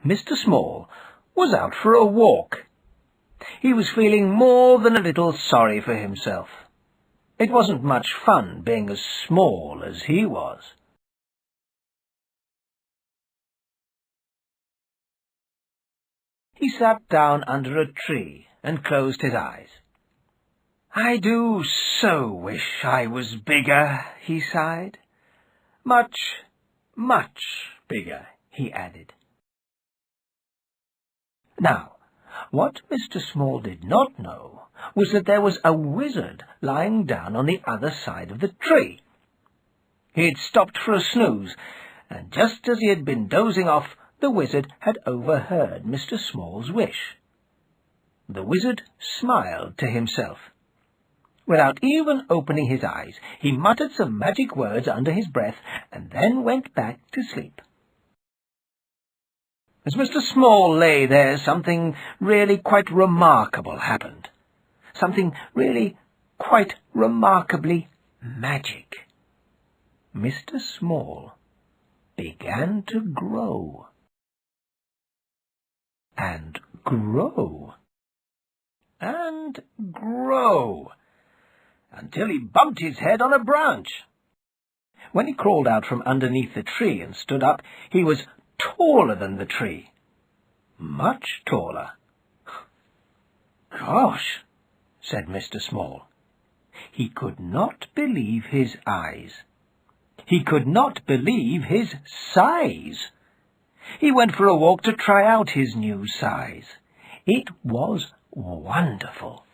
Mr. Small was out for a walk. He was feeling more than a little sorry for himself. It wasn't much fun being as small as he was. He sat down under a tree and closed his eyes. "I do so wish I was bigger," he sighed. "Much, much bigger," he added. Now, what Mr. Small did not know was that there was a wizard lying down on the other side of the tree. He had stopped for a snooze, and just as he had been dozing off, the wizard had overheard Mr. Small's wish. The wizard smiled to himself. Without even opening his eyes, he muttered some magic words under his breath and then went back to sleep. As Mr. Small lay there, something really quite remarkable happened. Something really quite remarkably magic. Mr. Small began to grow. And grow. And grow. Until he bumped his head on a branch. When he crawled out from underneath the tree and stood up, he was taller than the tree. Much taller. "Gosh," said Mr. Small. He could not believe his eyes. He could not believe his size. He went for a walk to try out his new size. It was wonderful.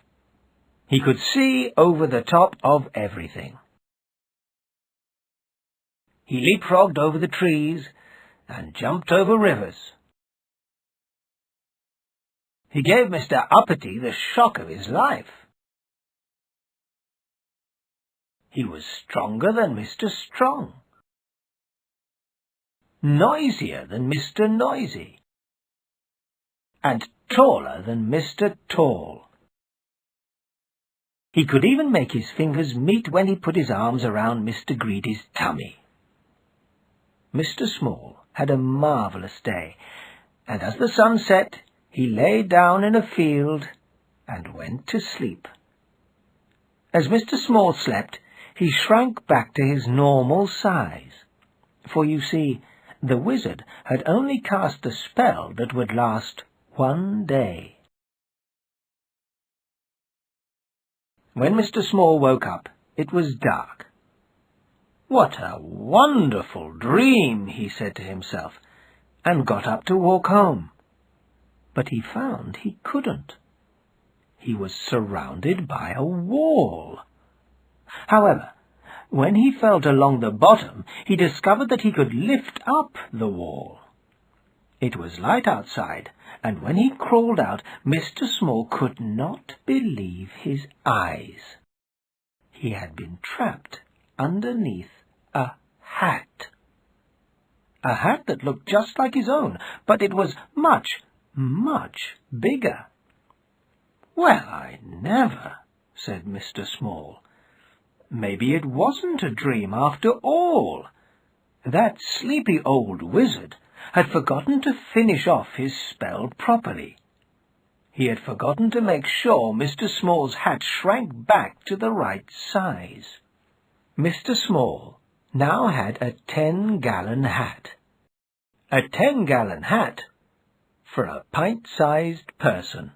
He could see over the top of everything. He leapfrogged over the trees and jumped over rivers. He gave Mr. Uppity the shock of his life. He was stronger than Mr. Strong, noisier than Mr. Noisy, and taller than Mr. Tall. He could even make his fingers meet when he put his arms around Mr. Greedy's tummy. Mr. Small had a marvellous day, and as the sun set, he lay down in a field and went to sleep. As Mr. Small slept, he shrank back to his normal size, for you see, the wizard had only cast a spell that would last one day. When Mr. Small woke up, it was dark. "What a wonderful dream," he said to himself, and got up to walk home. But he found he couldn't. He was surrounded by a wall. However, when he felt along the bottom, he discovered that he could lift up the wall. It was light outside, and when he crawled out, Mr. Small could not believe his eyes. He had been trapped underneath a hat. A hat that looked just like his own, but it was much, much bigger. "Well, I never," said Mr. Small. "Maybe it wasn't a dream after all. That sleepy old wizard had forgotten to finish off his spell properly. He had forgotten to make sure Mr. Small's hat shrank back to the right size." Mr. Small now had a 10-gallon hat. A 10-gallon hat for a pint-sized person.